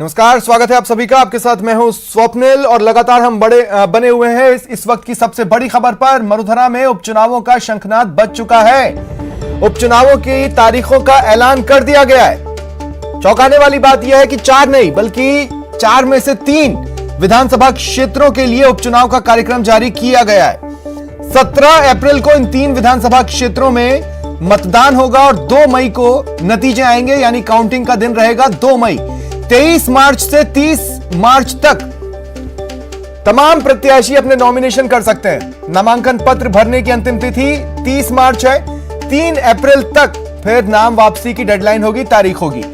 नमस्कार, स्वागत है आप सभी का। आपके साथ मैं हूं स्वप्निल और लगातार हम बने हुए हैं इस वक्त की सबसे बड़ी खबर पर। मरुधरा में उपचुनावों का शंखनाद बज चुका है। उपचुनावों की तारीखों का ऐलान कर दिया गया है। चौंकाने वाली बात यह है कि 4 नहीं बल्कि 4 में से 3 विधानसभा क्षेत्रों के लिए उपचुनाव का कार्यक्रम जारी किया गया है। 17 अप्रैल को इन 3 विधानसभा क्षेत्रों में मतदान होगा और 2 मई को नतीजे आएंगे, यानी काउंटिंग का दिन रहेगा 2 मई। 23 मार्च से 30 मार्च तक तमाम प्रत्याशी अपने नॉमिनेशन कर सकते हैं। नामांकन पत्र भरने की अंतिम तिथि 30 मार्च है। 3 अप्रैल तक फिर नाम वापसी की डेडलाइन होगी, तारीख होगी।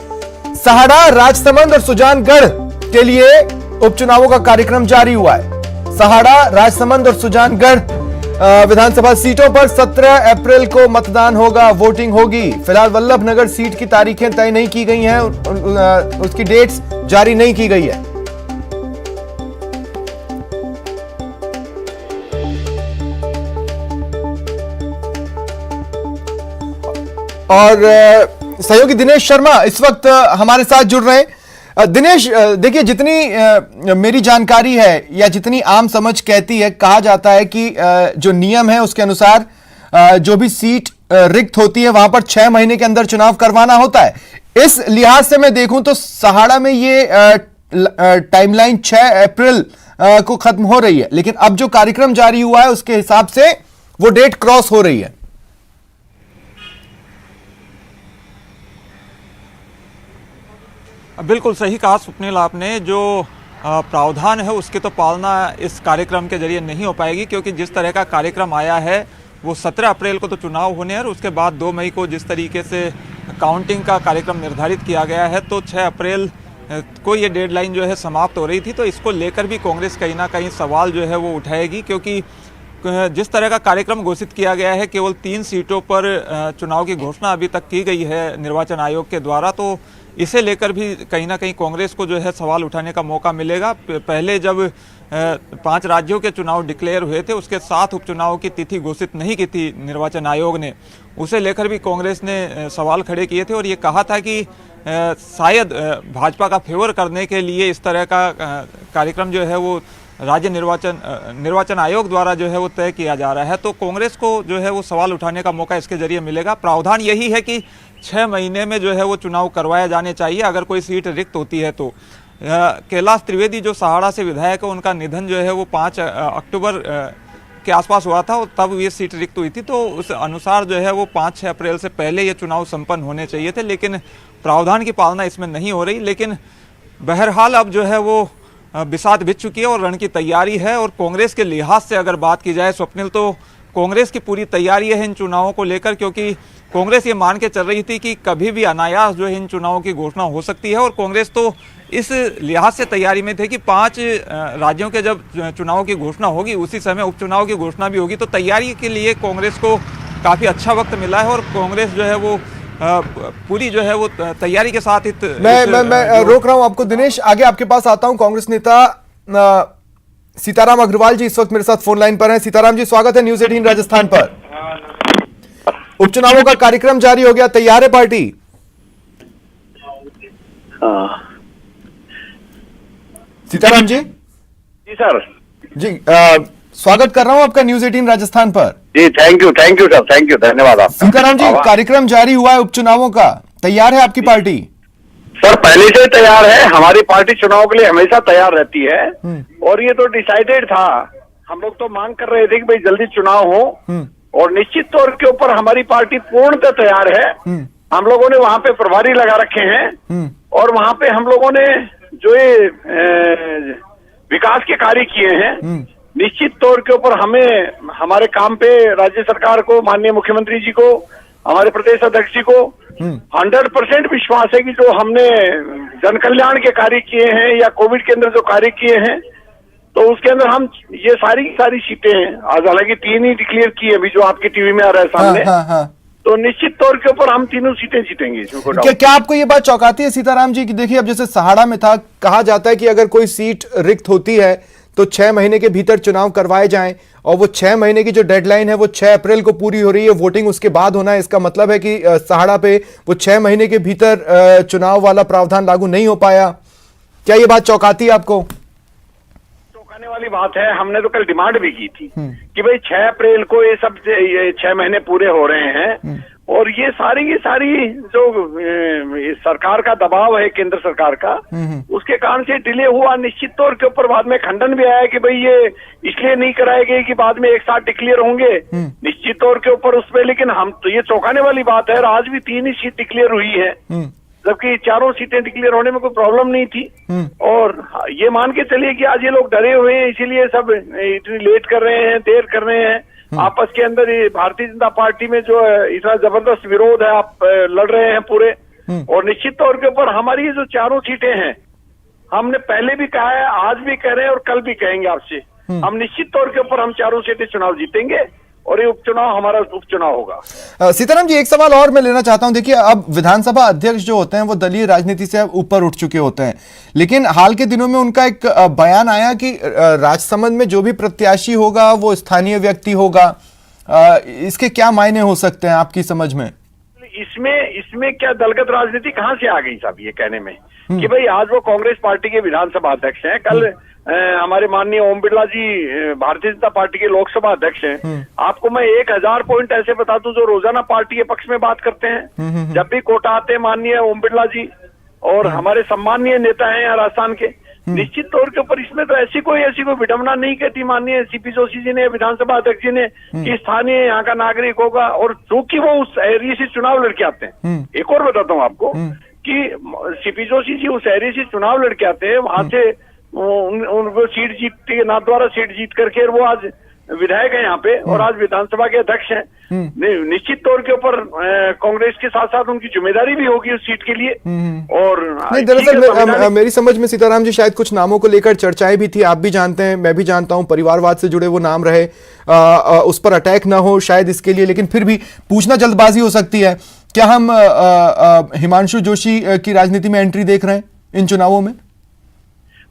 सहाड़ा, राजसमंद और सुजानगढ़ के लिए उपचुनावों का कार्यक्रम जारी हुआ है। सहाड़ा, राजसमंद और सुजानगढ़ विधानसभा सीटों पर 17 अप्रैल को मतदान होगा, वोटिंग होगी। फिलहाल वल्लभनगर सीट की तारीखें तय नहीं की गई हैं, उसकी डेट्स जारी नहीं की गई है। और सहयोगी दिनेश शर्मा इस वक्त हमारे साथ जुड़ रहे हैं। दिनेश, देखिए, जितनी मेरी जानकारी है या जितनी आम समझ कहती है, कहा जाता है कि जो नियम है उसके अनुसार जो भी सीट रिक्त होती है वहां पर 6 महीने के अंदर चुनाव करवाना होता है। इस लिहाज से मैं देखूं तो सहाड़ा में ये टाइमलाइन 6 अप्रैल को खत्म हो रही है, लेकिन अब जो कार्यक्रम जारी हुआ है उसके हिसाब से वो डेट क्रॉस हो रही है। बिल्कुल सही कहा स्वप्निल आपने। जो प्रावधान है उसकी तो पालना इस कार्यक्रम के जरिए नहीं हो पाएगी, क्योंकि जिस तरह का कार्यक्रम आया है वो 17 अप्रैल को तो चुनाव होने हैं और उसके बाद 2 मई को जिस तरीके से काउंटिंग का कार्यक्रम निर्धारित किया गया है, तो 6 अप्रैल को ये डेडलाइन जो है समाप्त हो रही थी। तो इसको लेकर भी कांग्रेस कहीं ना कहीं सवाल जो है वो उठाएगी, क्योंकि जिस तरह का कार्यक्रम घोषित किया गया है, केवल 3 सीटों पर चुनाव की घोषणा अभी तक की गई है निर्वाचन आयोग के द्वारा, तो इसे लेकर भी कहीं ना कहीं कांग्रेस को जो है सवाल उठाने का मौका मिलेगा। पहले जब 5 राज्यों के चुनाव डिक्लेयर हुए थे, उसके 7 उपचुनाव की तिथि घोषित नहीं की थी निर्वाचन आयोग ने, उसे लेकर भी कांग्रेस ने सवाल खड़े किए थे और ये कहा था कि शायद भाजपा का फेवर करने के लिए इस तरह का कार्यक्रम जो है वो राज्य निर्वाचन आयोग द्वारा जो है वो तय किया जा रहा है। तो कांग्रेस को जो है वो सवाल उठाने का मौका इसके जरिए मिलेगा। प्रावधान यही है कि 6 महीने में जो है वो चुनाव करवाए जाने चाहिए अगर कोई सीट रिक्त होती है तो। कैलाश त्रिवेदी जो सहाड़ा से विधायक है, उनका निधन जो है वो 5 अक्टूबर के आसपास हुआ था और तब ये सीट रिक्त हुई थी, तो उस अनुसार जो है वो 5-6 अप्रैल से पहले ये चुनाव संपन्न होने चाहिए थे, लेकिन प्रावधान की पालना इसमें नहीं हो रही। लेकिन बहरहाल अब जो है वो बिसात बिछ चुकी है और रण की तैयारी है। और कांग्रेस के लिहाज से अगर बात की जाए स्वप्निल, तो कांग्रेस की पूरी तैयारी है इन चुनावों को लेकर, क्योंकि कांग्रेस ये मान के चल रही थी कि कभी भी अनायास जो है इन चुनावों की घोषणा हो सकती है। और कांग्रेस तो इस लिहाज से तैयारी में थे कि 5 राज्यों के जब चुनावों की घोषणा होगी उसी समय उपचुनाव की घोषणा भी होगी, तो तैयारी के लिए कांग्रेस को काफ़ी अच्छा वक्त मिला है और कांग्रेस जो है वो पूरी जो है वो तैयारी के साथ ही मैं रोक रहा हूं आपको दिनेश, आगे आपके पास आता हूं। कांग्रेस नेता सीताराम अग्रवाल जी इस वक्त मेरे साथ फोन लाइन पर हैं। सीताराम जी, स्वागत है न्यूज़ 18 राजस्थान पर। उपचुनावों का कार्यक्रम जारी हो गया, तैयार है पार्टी? सीताराम जी। जी सर। जी, स्वागत कर रहा हूं आपका न्यूज़ 18 राजस्थान पर। जी thank you sir, thank you, धन्यवाद आपका। सीताराम जी, कार्यक्रम जारी हुआ है उपचुनावों का, तैयार है आपकी पार्टी? सर पहले से तैयार है, हमारी पार्टी चुनाव के लिए हमेशा तैयार रहती है और ये तो डिसाइडेड था। हम लोग तो मांग कर रहे थे कि भाई जल्दी चुनाव हो और निश्चित तौर के ऊपर हमारी पार्टी पूर्णतः तैयार है। हम लोगों ने वहां पे प्रभारी लगा रखे हैं और वहां पे हम लोगों ने जो ये विकास के कार्य किए हैं, निश्चित तौर के ऊपर हमें हमारे काम पे राज्य सरकार को, माननीय मुख्यमंत्री जी को, हमारे प्रदेश अध्यक्ष जी को 100% विश्वास है कि जो हमने जन कल्याण के कार्य किए हैं या कोविड के अंदर जो कार्य किए हैं, तो उसके अंदर हम ये सारी सीटें आज हालांकि 3 ही डिक्लेयर की है अभी जो आपकी टीवी में आ रहा है सामने। हाँ। तो निश्चित तौर के ऊपर हम तीनों सीटें जीतेंगे। क्या आपको ये बात चौंकाती है सीताराम जी कि देखिए, अब जैसे सहाड़ा में था, कहा जाता है कि अगर कोई सीट रिक्त होती है तो 6 महीने के भीतर चुनाव करवाए जाएं, और वो 6 महीने की जो डेडलाइन है वो 6 अप्रैल को पूरी हो रही है, वोटिंग उसके बाद होना है। इसका मतलब है कि सहाड़ा पे वो 6 महीने के भीतर चुनाव वाला प्रावधान लागू नहीं हो पाया। क्या ये बात चौंकाती है आपको? चौंकाने वाली बात है। हमने तो कल डिमांड भी की थी कि भाई 6 अप्रैल को ये 6 महीने पूरे हो रहे हैं और ये सारी जो सरकार का दबाव है, केंद्र सरकार का, उसके कारण से डिले हुआ। निश्चित तौर के ऊपर बाद में खंडन भी आया कि भाई ये इसलिए नहीं कराए गए कि बाद में एक साथ डिक्लेयर होंगे, निश्चित तौर के ऊपर उस पर। लेकिन हम तो ये चौंकाने वाली बात है, आज भी 3 ही सीट डिक्लेयर हुई है, जबकि 4 सीटें डिक्लेयर होने में कोई प्रॉब्लम नहीं थी। और ये मान के चलिए कि आज ये लोग डरे हुए हैं, इसीलिए सब इतनी लेट कर रहे हैं, देर कर रहे हैं। आपस के अंदर ये भारतीय जनता पार्टी में जो इतना जबरदस्त विरोध है, आप लड़ रहे हैं पूरे। और निश्चित तौर के ऊपर हमारी ये जो 4 सीटें हैं, हमने पहले भी कहा है, आज भी कह रहे हैं और कल भी कहेंगे आपसे, हम निश्चित तौर के ऊपर हम 4 सीटें चुनाव जीतेंगे और ये उपचुनाव हमारा उपचुनाव होगा। सीताराम जी, एक सवाल और मैं लेना चाहता हूं। देखिए, अब विधानसभा अध्यक्ष जो होते हैं वो दलीय राजनीति से ऊपर उठ चुके होते हैं, लेकिन हाल के दिनों में उनका एक बयान आया कि राजसमंद में जो भी प्रत्याशी होगा वो स्थानीय व्यक्ति होगा। इसके क्या मायने हो सकते हैं आपकी समझ में? इसमें क्या दलगत राजनीति कहां से आ गई साहब ये कहने में कि भाई आज वो कांग्रेस पार्टी के विधानसभा अध्यक्ष हैं, कल हमारे माननीय ओम बिरला जी भारतीय जनता पार्टी के लोकसभा अध्यक्ष हैं। आपको मैं 1000 पॉइंट ऐसे बता दूं जो रोजाना पार्टी के पक्ष में बात करते हैं। जब भी कोटा आते हैं माननीय ओम बिरला जी और हमारे सम्माननीय नेता हैं राजस्थान के, निश्चित तौर के ऊपर इसमें तो ऐसी कोई विडंबना नहीं कहती माननीय सीपी जोशी जी ने, विधानसभा अध्यक्ष जी ने, कि स्थानीय यहाँ का नागरिक होगा। और चूंकि वो उस एरिया से चुनाव लड़के आते हैं, एक और बताता हूँ आपको कि सीपी जोशी जी उस एरिया से चुनाव लड़के आते हैं, वहां से उनको सीट जीत के नाथ द्वारा सीट जीत करके वो आज विधायक है यहाँ पे और आज विधानसभा के अध्यक्ष हैं। निश्चित तौर के ऊपर कांग्रेस के साथ साथ उनकी जिम्मेदारी भी होगी उस सीट के लिए। और नहीं, दरअसल मेरी समझ में सीताराम जी शायद कुछ नामों को लेकर चर्चाएं भी थी, आप भी जानते हैं, मैं भी जानता हूं, परिवारवाद से जुड़े वो नाम रहे, उस पर अटैक ना हो शायद इसके लिए, लेकिन फिर भी पूछना जल्दबाजी हो सकती है। क्या हम हिमांशु जोशी की राजनीति में एंट्री देख रहे हैं इन चुनावों में?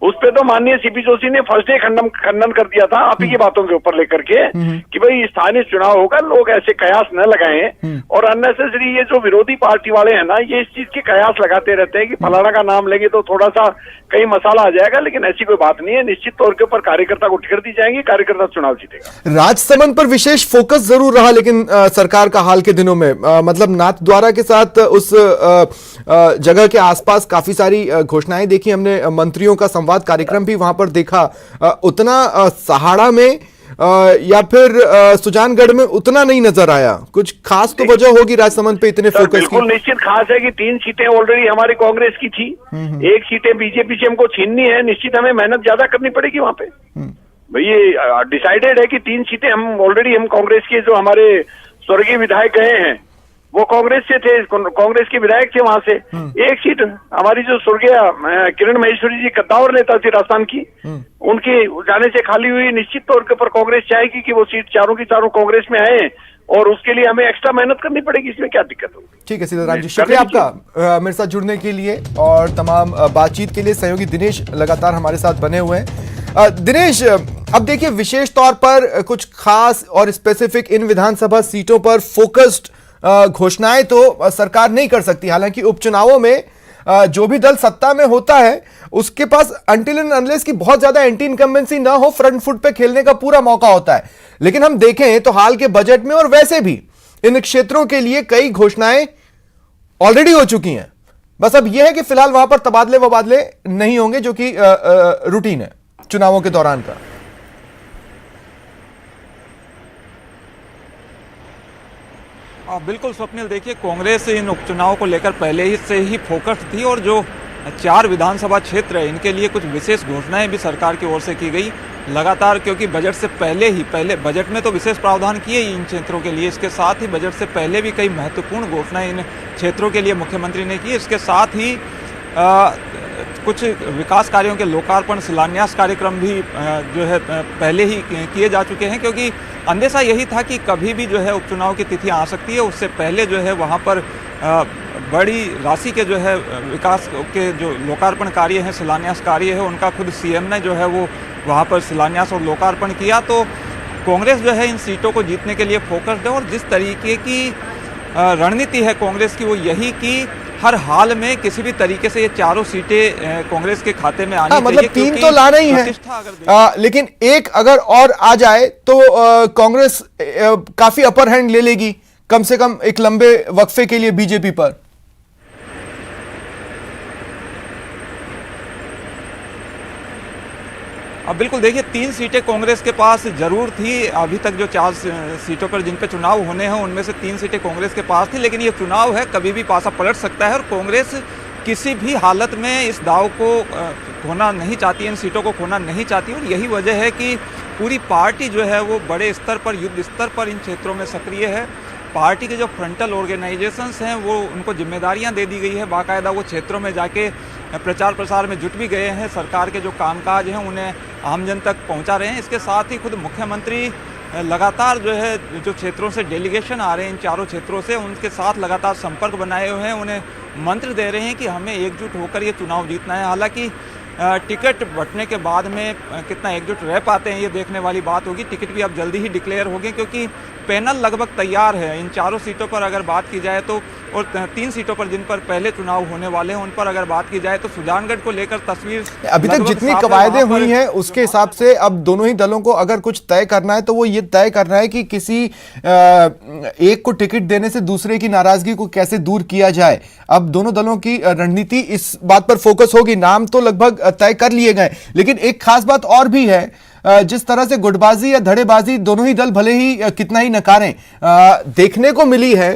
उस पे तो माननीय सीपी जोशी ने फर्स्ट डे खंडन कर दिया था आप ही की बातों के ऊपर लेकर के कि भाई स्थानीय चुनाव होगा, लोग ऐसे कयास न लगाएं। और अननेसेसरी ये जो विरोधी पार्टी वाले हैं ना, ये इस चीज के कयास लगाते रहते हैं कि फलाना का नाम लेंगे तो थोड़ा सा कहीं मसाला आ जाएगा, लेकिन ऐसी कोई बात नहीं है। निश्चित तौर के ऊपर कार्यकर्ता को टिकट दी जाएंगी, कार्यकर्ता चुनाव जीतेगा। राजसमंद पर विशेष फोकस जरूर रहा लेकिन सरकार का हाल के दिनों में, मतलब नाथ द्वारा के साथ उस जगह के आसपास काफी सारी घोषणाएं देखी हमने, मंत्रियों का संवाद कार्यक्रम भी वहां पर देखा। उतना सहाड़ा में या फिर सुजानगढ़ में उतना नहीं नजर आया। कुछ खास तो वजह होगी राजसमंद पे इतने फोकस की? बिल्कुल निश्चित खास है कि 3 सीटें ऑलरेडी हमारी कांग्रेस की थी, 1 सीटें बीजेपी से हमको छीननी है। निश्चित हमें मेहनत ज्यादा करनी पड़ेगी वहां पे। भाई ये डिसाइडेड है कि 3 सीटें हम कांग्रेस के जो हमारे स्वर्गीय विधायक गए हैं वो कांग्रेस से थे, कांग्रेस के विधायक थे वहां से। 1 सीट हमारी जो स्वर्गीय किरण महेश्वरी जी कद्दावर नेता थी राजस्थान की, उनके जाने से खाली हुई। निश्चित तौर के ऊपर कांग्रेस चाहेगी कि वो सीट चारों की चारों कांग्रेस में आए और उसके लिए हमें एक्स्ट्रा मेहनत करनी पड़ेगी, इसमें क्या दिक्कत होगी। ठीक है सीताराम जी, शुक्रिया आपका मेरे साथ जुड़ने के लिए और तमाम बातचीत के लिए। सहयोगी दिनेश लगातार हमारे साथ बने हुए हैं। दिनेश, अब देखिए विशेष तौर पर कुछ खास और स्पेसिफिक इन विधानसभा सीटों पर फोकस्ड घोषणाएं तो सरकार नहीं कर सकती। हालांकि उपचुनावों में जो भी दल सत्ता में होता है उसके पास अनटिल एंड अनलेस की बहुत ज्यादा एंटी इनकम्बेंसी ना हो, फ्रंट फुट पे खेलने का पूरा मौका होता है। लेकिन हम देखें तो हाल के बजट में और वैसे भी इन क्षेत्रों के लिए कई घोषणाएं ऑलरेडी हो चुकी हैं। बस अब यह है कि फिलहाल वहां पर तबादले वबादले नहीं होंगे, जो कि रूटीन है चुनावों के दौरान का। बिल्कुल स्वप्निल, देखिए कांग्रेस इन उपचुनाव को लेकर पहले ही से ही फोकस्ड थी और जो 4 विधानसभा क्षेत्र है इनके लिए कुछ विशेष घोषणाएं भी सरकार की ओर से की गई लगातार, क्योंकि बजट से पहले बजट में तो विशेष प्रावधान किए इन क्षेत्रों के लिए, इसके साथ ही बजट से पहले भी कई महत्वपूर्ण घोषणाएं इन क्षेत्रों के लिए मुख्यमंत्री ने की। इसके साथ ही कुछ विकास कार्यों के लोकार्पण शिलान्यास कार्यक्रम भी जो है पहले ही किए जा चुके हैं, क्योंकि अंदेशा यही था कि कभी भी जो है उपचुनाव की तिथि आ सकती है। उससे पहले जो है वहाँ पर बड़ी राशि के जो है विकास के जो लोकार्पण कार्य हैं, शिलान्यास कार्य है, उनका खुद सीएम ने जो है वो वहाँ पर शिलान्यास और लोकार्पण किया। तो कांग्रेस जो है इन सीटों को जीतने के लिए फोकस्ड है और जिस तरीके की रणनीति है कांग्रेस की वो यही कि हर हाल में किसी भी तरीके से ये चारों सीटें कांग्रेस के खाते में आनी मतलब चाहिए। 3 तो लाना ही है, लेकिन एक अगर और आ जाए तो कांग्रेस काफी अपर हैंड ले लेगी, कम से कम एक लंबे वक्फे के लिए बीजेपी पर। अब बिल्कुल देखिए 3 सीटें कांग्रेस के पास जरूर थी। अभी तक जो 4 सीटों पर जिन पे चुनाव होने हैं उनमें से 3 सीटें कांग्रेस के पास थी, लेकिन ये चुनाव है, कभी भी पासा पलट सकता है और कांग्रेस किसी भी हालत में इस दाव को खोना नहीं चाहती, इन सीटों को खोना नहीं चाहती। और यही वजह है कि पूरी पार्टी जो है वो बड़े स्तर पर, युद्ध स्तर पर इन क्षेत्रों में सक्रिय है। पार्टी के जो फ्रंटल ऑर्गेनाइजेशंस हैं वो उनको जिम्मेदारियां दे दी गई है, बाकायदा वो क्षेत्रों में जाके प्रचार प्रसार में जुट भी गए हैं, सरकार के जो कामकाज हैं उन्हें आमजन तक पहुंचा रहे हैं। इसके साथ ही खुद मुख्यमंत्री लगातार जो है जो क्षेत्रों से डेलीगेशन आ रहे हैं इन चारों क्षेत्रों से, उनके साथ लगातार संपर्क बनाए हुए हैं, उन्हें मंत्र दे रहे हैं कि हमें एकजुट होकर ये चुनाव जीतना है। हालांकि टिकट बंटने के बाद में कितना एकजुट रह पाते हैं ये देखने वाली बात होगी। टिकट भी अब जल्दी ही डिक्लेयर होंगे क्योंकि पैनल लगभग तैयार है इन चारों सीटों पर अगर बात की जाए तो, और 3 सीटों पर जिन पर पहले चुनाव होने वाले हैं उन पर अगर बात की जाए तो सुजानगढ़ को लेकर तस्वीर अभी तक जितनी कवायदें हुई हैं उसके हिसाब से अब दोनों ही दलों को अगर कुछ तय करना है तो वो ये तय करना है कि किसी एक को टिकट देने से दूसरे की नाराजगी को कैसे दूर किया जाए। अब दोनों दलों की रणनीति इस बात पर फोकस होगी। नाम तो लगभग तय कर लिए गए, लेकिन एक खास बात और भी है, जिस तरह से गुटबाजी या धड़ेबाजी दोनों ही दल भले ही कितना ही नकारें देखने को मिली है,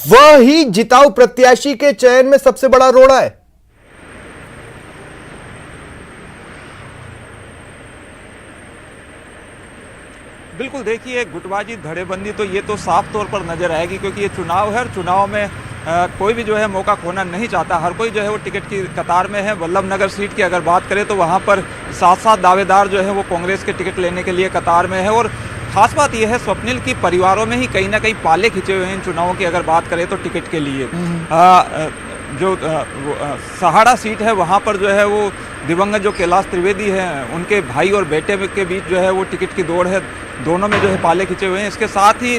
वह ही जिताऊ प्रत्याशी के चयन में सबसे बड़ा रोड़ा है। बिल्कुल देखिए गुटबाजी धड़ेबंदी तो ये तो साफ तौर पर नजर आएगी क्योंकि ये चुनाव है और चुनाव में कोई भी जो है मौका खोना नहीं चाहता। हर कोई जो है वो टिकट की कतार में है। वल्लभनगर सीट की अगर बात करें तो वहाँ पर 7 दावेदार जो है वो कांग्रेस के टिकट लेने के लिए कतार में है। और खास बात यह है स्वप्निल की परिवारों में ही कहीं ना कहीं पाले खिंचे हुए हैं इन चुनावों की अगर बात करें तो टिकट के लिए। जो सहाड़ा सीट है वहाँ पर जो है वो दिवंगत जो कैलाश त्रिवेदी हैं उनके भाई और बेटे के बीच जो है वो टिकट की दौड़ है, दोनों में जो है पाले खिंचे हुए हैं। इसके साथ ही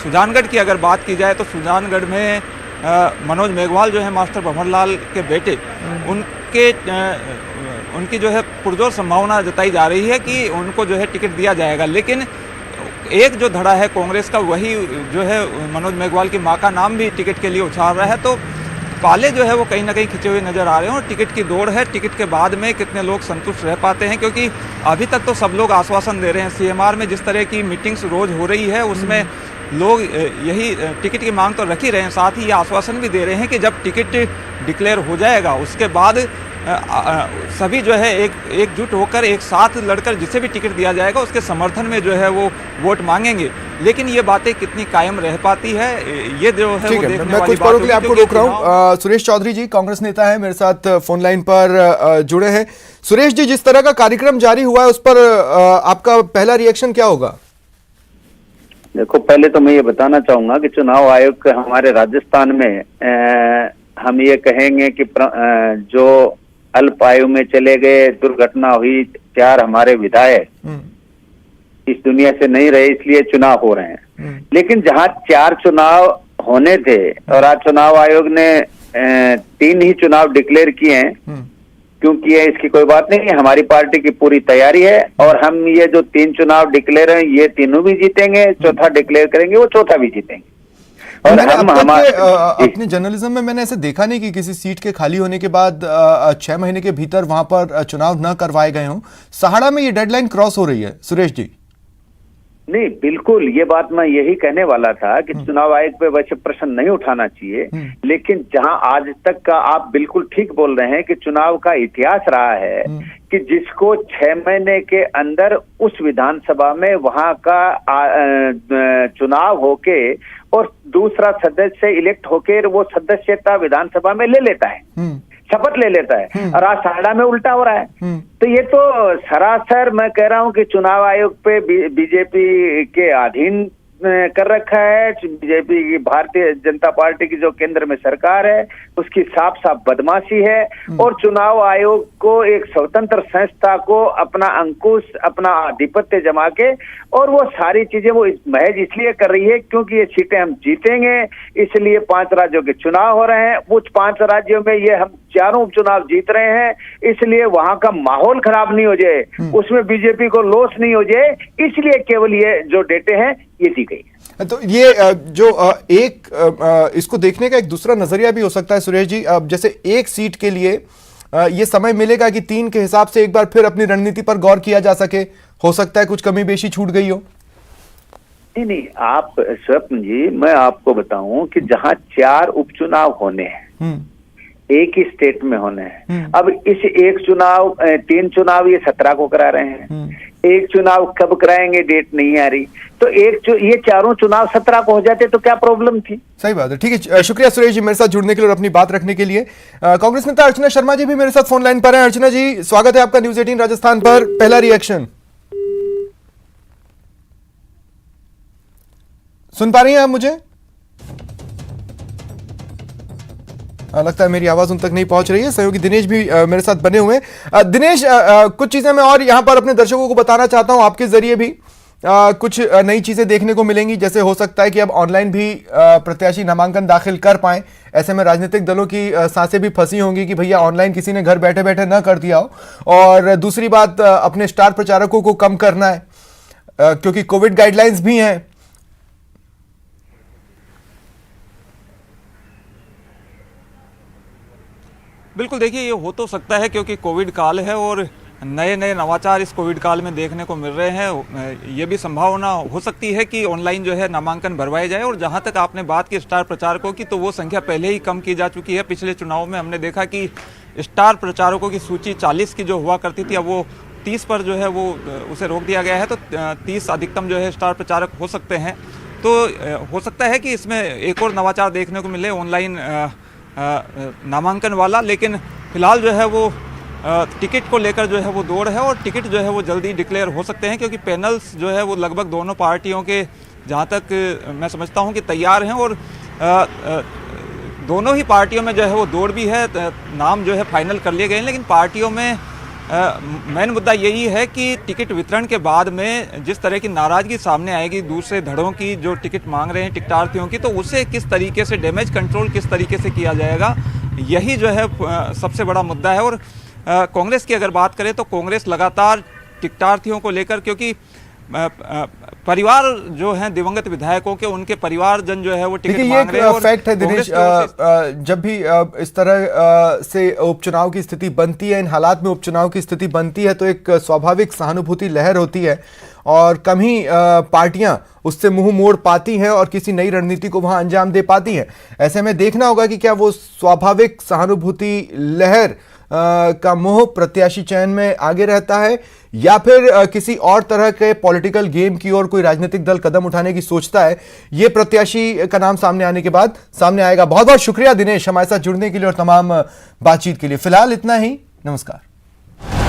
सुजानगढ़ की अगर बात की जाए तो सुजानगढ़ में मनोज मेघवाल जो है मास्टर भंवरलाल के बेटे, उनकी जो है पुरजोर संभावना जताई जा रही है कि उनको जो है टिकट दिया जाएगा। लेकिन एक जो धड़ा है कांग्रेस का वही जो है मनोज मेघवाल की मां का नाम भी टिकट के लिए उछाल रहा है, तो पाले जो है वो कहीं ना कहीं खिंचे हुए नजर आ रहे हैं और टिकट की दौड़ है। टिकट के बाद में कितने लोग संतुष्ट रह पाते हैं, क्योंकि अभी तक तो सब लोग आश्वासन दे रहे हैं। सीएमआर में जिस तरह की मीटिंग्स रोज हो रही है उसमें लोग यही टिकट की मांग तो रख ही रहे हैं, साथ ही ये आश्वासन भी दे रहे हैं कि जब टिकट डिक्लेयर हो जाएगा उसके बाद सभी जो है एकजुट होकर एक साथ लड़कर जिसे भी टिकट दिया जाएगा उसके समर्थन में जो है वो वोट मांगेंगे। लेकिन ये बातें कितनी कायम रह पाती है ये जो है वो देखने मैं वाली कुछ बात पलों के लिए आपको रोक रहा हूँ। सुरेश चौधरी जी कांग्रेस नेता है, मेरे साथ फोन लाइन पर जुड़े हैं। सुरेश जी, जिस तरह का कार्यक्रम जारी हुआ है उस पर आपका पहला रिएक्शन क्या होगा? देखो, पहले तो मैं ये बताना चाहूंगा कि चुनाव आयोग हमारे राजस्थान में हम ये कहेंगे कि जो अल्प आयु में चले गए, दुर्घटना हुई, 4 हमारे विधायक इस दुनिया से नहीं रहे, इसलिए चुनाव हो रहे हैं। लेकिन जहां 4 चुनाव होने थे और आज चुनाव आयोग ने 3 ही चुनाव डिक्लेयर किए हैं, क्योंकि ये इसकी कोई बात नहीं है, हमारी पार्टी की पूरी तैयारी है और हम ये जो 3 चुनाव डिक्लेयर हैं ये तीनों भी जीतेंगे, चौथा डिक्लेयर करेंगे वो चौथा भी जीतेंगे। और हम अपने जर्नलिज्म में मैंने ऐसे देखा नहीं कि किसी सीट के खाली होने के बाद 6 महीने के भीतर वहां पर चुनाव न करवाए गए हों। सहाड़ा में ये डेडलाइन क्रॉस हो रही है सुरेश जी। नहीं, बिल्कुल ये बात मैं यही कहने वाला था कि चुनाव आयोग पे वैसे प्रश्न नहीं उठाना चाहिए, लेकिन जहां आज तक का आप बिल्कुल ठीक बोल रहे हैं कि चुनाव का इतिहास रहा है कि जिसको 6 महीने के अंदर उस विधानसभा में वहां का चुनाव होके और दूसरा सदस्य इलेक्ट होके वो सदस्यता विधानसभा में ले लेता है, शपथ ले लेता है, और आज सहाड़ा में उल्टा हो रहा है। तो ये तो सरासर मैं कह रहा हूं कि चुनाव आयोग पे बीजेपी के अधीन कर रखा है बीजेपी की, भारतीय जनता पार्टी की जो केंद्र में सरकार है उसकी साफ साफ बदमाशी है। और चुनाव आयोग को एक स्वतंत्र संस्था को अपना अंकुश, अपना आधिपत्य जमा के, और वो सारी चीजें वो महज इसलिए कर रही है क्योंकि ये सीटें हम जीतेंगे, इसलिए 5 राज्यों के चुनाव हो रहे हैं। वो 5 राज्यों में ये हम चारों उपचुनाव जीत रहे हैं, इसलिए वहां का माहौल खराब नहीं हो जाए, उसमें बीजेपी को लॉस नहीं हो जाए, इसलिए केवल ये जो डेटे हैं ये दी गई है। तो ये जो एक इसको देखने का एक दूसरा नजरिया भी हो सकता है सुरेश जी, जैसे एक सीट के लिए ये समय मिलेगा कि 3 के हिसाब से एक बार फिर अपनी रणनीति पर गौर किया जा सके, हो सकता है कुछ कमी बेशी छूट गई हो। नहीं, आप स्वप्न जी, मैं आपको बताऊं कि जहां 4 उपचुनाव होने हैं, एक ही स्टेट में होने हैं, अब इस एक चुनाव 3 चुनाव ये 17 को करा रहे हैं, एक चुनाव कब कराएंगे डेट नहीं आ रही, तो ये चारों चुनाव 17 को हो जाते तो क्या प्रॉब्लम थी। सही बात है। ठीक है, शुक्रिया सुरेश जी मेरे साथ जुड़ने के लिए और अपनी बात रखने के लिए। कांग्रेस नेता अर्चना शर्मा जी भी मेरे साथ फोन लाइन पर हैं। अर्चना जी, स्वागत है आपका न्यूज 18 राजस्थान पर। पहला रिएक्शन सुन पा रही हैं आप मुझे? लगता है मेरी आवाज उन तक नहीं पहुंच रही है। सहयोगी दिनेश भी मेरे साथ बने हुए हैं। दिनेश, कुछ चीजें मैं और यहां पर अपने दर्शकों को बताना चाहता हूं, आपके जरिए भी कुछ नई चीजें देखने को मिलेंगी। जैसे हो सकता है कि अब ऑनलाइन भी प्रत्याशी नामांकन दाखिल कर पाएं। ऐसे में राजनीतिक दलों की सांसें भी फंसी होंगी कि भैया ऑनलाइन किसी ने घर बैठे बैठे न कर दिया हो। और दूसरी बात, अपने स्टार प्रचारकों को कम करना है क्योंकि कोविड गाइडलाइंस भी हैं। बिल्कुल, देखिए ये हो तो सकता है क्योंकि कोविड काल है और नए नए नवाचार इस कोविड काल में देखने को मिल रहे हैं। ये भी संभावना हो सकती है कि ऑनलाइन जो है नामांकन भरवाए जाए। और जहां तक आपने बात की स्टार प्रचारकों की, तो वो संख्या पहले ही कम की जा चुकी है। पिछले चुनाव में हमने देखा कि स्टार प्रचारकों की सूची 40 की जो हुआ करती थी, अब वो 30 पर जो है वो उसे रोक दिया गया है। तो 30 अधिकतम जो है स्टार प्रचारक हो सकते हैं। तो हो सकता है कि इसमें एक और नवाचार देखने को मिले, ऑनलाइन नामांकन वाला। लेकिन फिलहाल जो है वो टिकट को लेकर जो है वो दौड़ है और टिकट जो है वो जल्दी डिक्लेयर हो सकते हैं क्योंकि पैनल्स जो है वो लगभग दोनों पार्टियों के, जहां तक मैं समझता हूं कि तैयार हैं। और दोनों ही पार्टियों में जो है वो दौड़ भी है, नाम जो है फाइनल कर लिए गए हैं। लेकिन पार्टियों में मेन मुद्दा यही है कि टिकट वितरण के बाद में जिस तरह की नाराजगी सामने आएगी दूसरे धड़ों की जो टिकट मांग रहे हैं टिकटार्थियों की, तो उसे किस तरीके से डैमेज कंट्रोल किस तरीके से किया जाएगा, यही जो है सबसे बड़ा मुद्दा है। और कांग्रेस की अगर बात करें तो कांग्रेस लगातार टिकटार्थियों को लेकर, क्योंकि परिवार जो हैं दिवंगत विधायकों के, उनके परिवारजन जो है वो टिकट मांग रहे हैं। ये फैक्ट है दिनेश, जब भी इस तरह से उपचुनाव की स्थिति बनती है, इन हालात में उपचुनाव की स्थिति बनती है, तो एक स्वाभाविक सहानुभूति लहर होती है और कम ही पार्टियां उससे मुंह मोड़ पाती हैं और किसी नई रणनीति को वहां अंजाम दे पाती हैं। ऐसे में देखना होगा कि क्या वो स्वाभाविक सहानुभूति लहर का मोह प्रत्याशी चयन में आगे रहता है या फिर किसी और तरह के पॉलिटिकल गेम की ओर कोई राजनीतिक दल कदम उठाने की सोचता है। ये प्रत्याशी का नाम सामने आने के बाद सामने आएगा। बहुत बहुत शुक्रिया दिनेश हमारे साथ जुड़ने के लिए और तमाम बातचीत के लिए। फिलहाल इतना ही, नमस्कार।